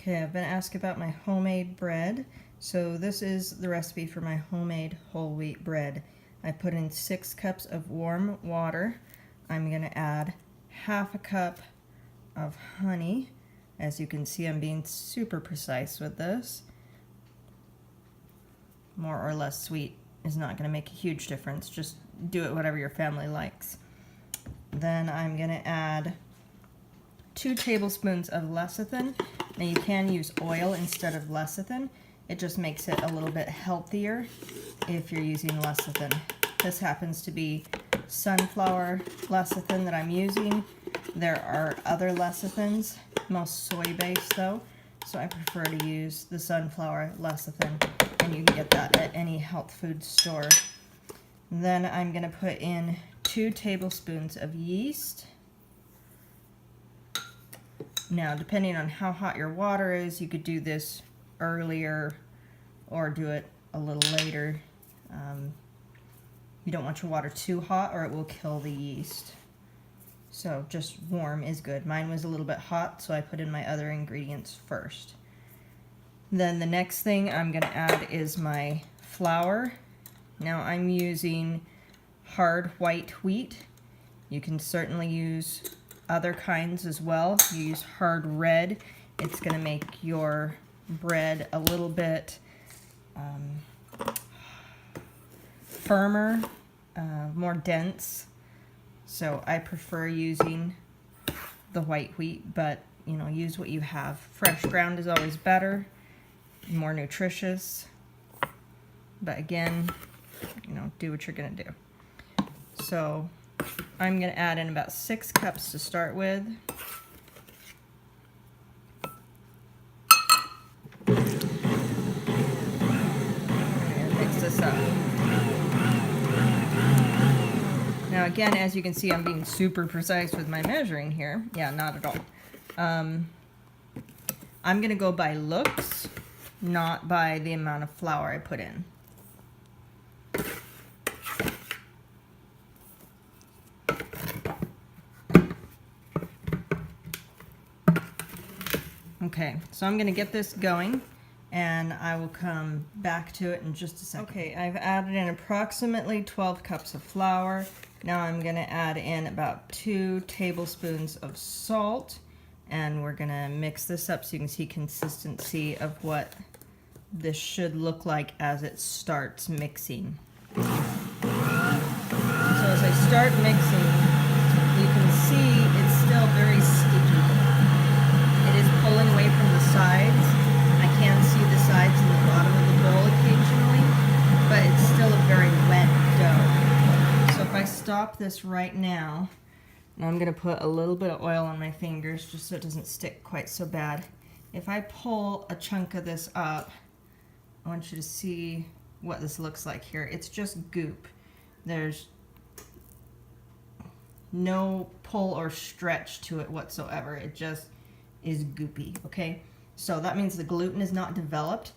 Okay, I've been asked about my homemade bread. So this is the recipe for my homemade whole wheat bread. I put in 6 cups of warm water. I'm going to add half a cup of honey. As you can see, I'm being super precise with this. More or less sweet is not going to make a huge difference. Just do it whatever your family likes. Then I'm going to add 2 tablespoons of lecithin. Now you can use oil instead of lecithin. It just makes it a little bit healthier if you're using lecithin. This happens to be sunflower lecithin that I'm using. There are other lecithins, most soy-based though, so I prefer to use the sunflower lecithin, and you can get that at any health food store. Then I'm going to put in 2 tablespoons of yeast. Now, depending on how hot your water is, you could do this earlier or do it a little later. You don't want your water too hot or it will kill the yeast. So just warm is good. Mine was a little bit hot, so I put in my other ingredients first. Then the next thing I'm going to add is my flour. Now I'm using hard white wheat. You can certainly use other kinds as well. You use hard red. It's going to make your bread a little bit firmer, more dense. So I prefer using the white wheat, but you know, use what you have. Fresh ground is always better, more nutritious. But again, you know, do what you're going to do. So I'm going to add in about 6 cups to start with. And mix this up. Now again, as you can see, I'm being super precise with my measuring here. Yeah, not at all. I'm going to go by looks, not by the amount of flour I put in. Okay, so I'm going to get this going, and I will come back to it in just a second. Okay, I've added in approximately 12 cups of flour. Now I'm going to add in about 2 tablespoons of salt, and we're going to mix this up so you can see consistency of what this should look like as it starts mixing. So as I start mixing, you can see it's still very sticky. It is pulling away from the sides. I can see the sides and the bottom of the bowl occasionally, but it's still a very wet dough. So if I stop this right now, and I'm going to put a little bit of oil on my fingers just so it doesn't stick quite so bad. If I pull a chunk of this up, I want you to see what this looks like here. It's just goop. There's no pull or stretch to it whatsoever. It just is goopy, okay? So that means the gluten is not developed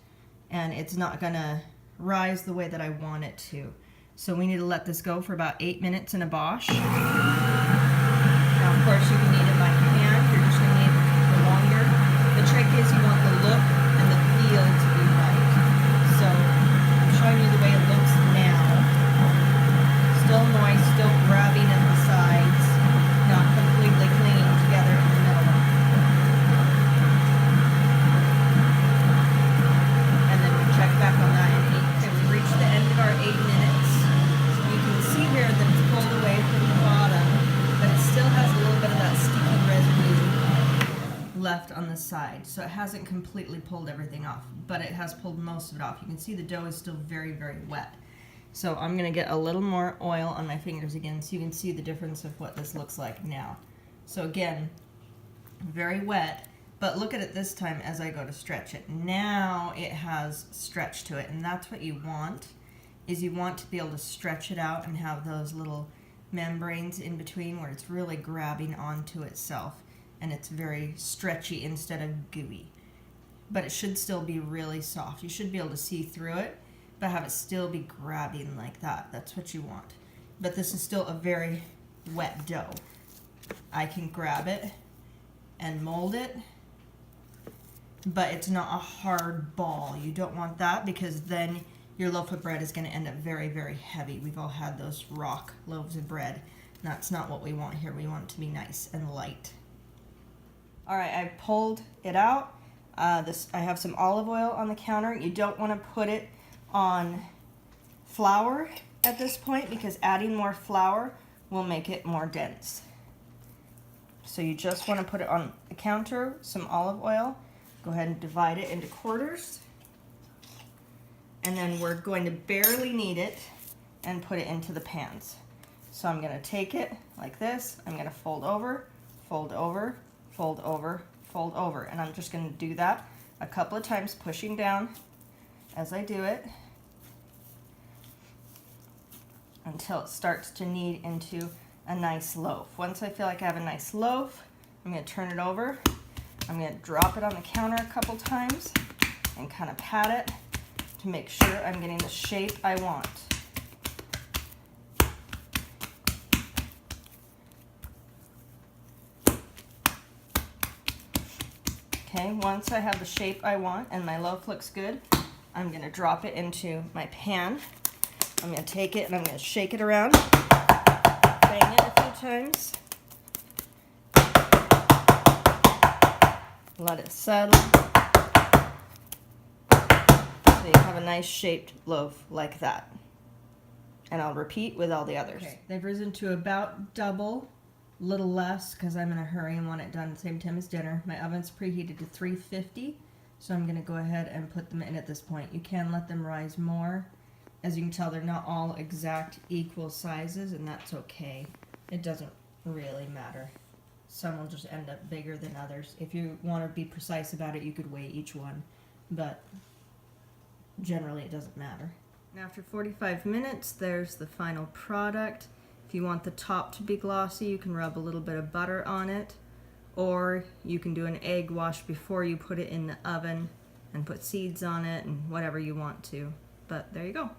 and it's not gonna rise the way that I want it to. So we need to let this go for about 8 minutes in a Bosch. Now of course you can knead it by hand, you're just gonna need it for longer. The trick is you want the look and the feel to be right. So I'm showing you the way it looks now. Still moist, still grabbing at the sides, not completely clinging together in the middle. And then we check back on that in 8. Okay, we've reached the end of our 8 minutes. You can see here that it's pulled away from the bottom, but it still has a little bit of that sticky residue left on the side. So it hasn't completely pulled everything off, but it has pulled most of it off. You can see the dough is still very, very wet. So I'm going to get a little more oil on my fingers again so you can see the difference of what this looks like now. So again, very wet, but look at it this time as I go to stretch it. Now it has stretch to it, and that's what you want, is you want to be able to stretch it out and have those little membranes in between where it's really grabbing onto itself and it's very stretchy instead of gooey. But it should still be really soft. You should be able to see through it, but have it still be grabbing like that. That's what you want. But this is still a very wet dough. I can grab it and mold it but it's not a hard ball. You don't want that because then your loaf of bread is going to end up very, very heavy. We've all had those rock loaves of bread. That's not what we want here. We want it to be nice and light. All right, I pulled it out. I have some olive oil on the counter. You don't want to put it on flour at this point because adding more flour will make it more dense. So you just want to put it on the counter, some olive oil. Go ahead and divide it into quarters. And then we're going to barely knead it and put it into the pans. So I'm going to take it like this. I'm going to fold over, fold over, fold over, fold over. And I'm just going to do that a couple of times, pushing down as I do it until it starts to knead into a nice loaf. Once I feel like I have a nice loaf, I'm going to turn it over. I'm going to drop it on the counter a couple times and kind of pat it to make sure I'm getting the shape I want. Okay, once I have the shape I want and my loaf looks good, I'm going to drop it into my pan. I'm going to take it and I'm going to shake it around, bang it a few times, let it settle, so you have a nice shaped loaf like that. And I'll repeat with all the others. Okay, they've risen to about double, little less because I'm in a hurry and want it done at the same time as dinner. My oven's preheated to 350, so I'm going to go ahead and put them in at this point. You can let them rise more. As you can tell, they're not all exact equal sizes, and that's okay. It doesn't really matter. Some will just end up bigger than others. If you want to be precise about it, you could weigh each one, but generally it doesn't matter. And after 45 minutes, there's the final product. If you want the top to be glossy, you can rub a little bit of butter on it, or you can do an egg wash before you put it in the oven and put seeds on it and whatever you want to. But there you go.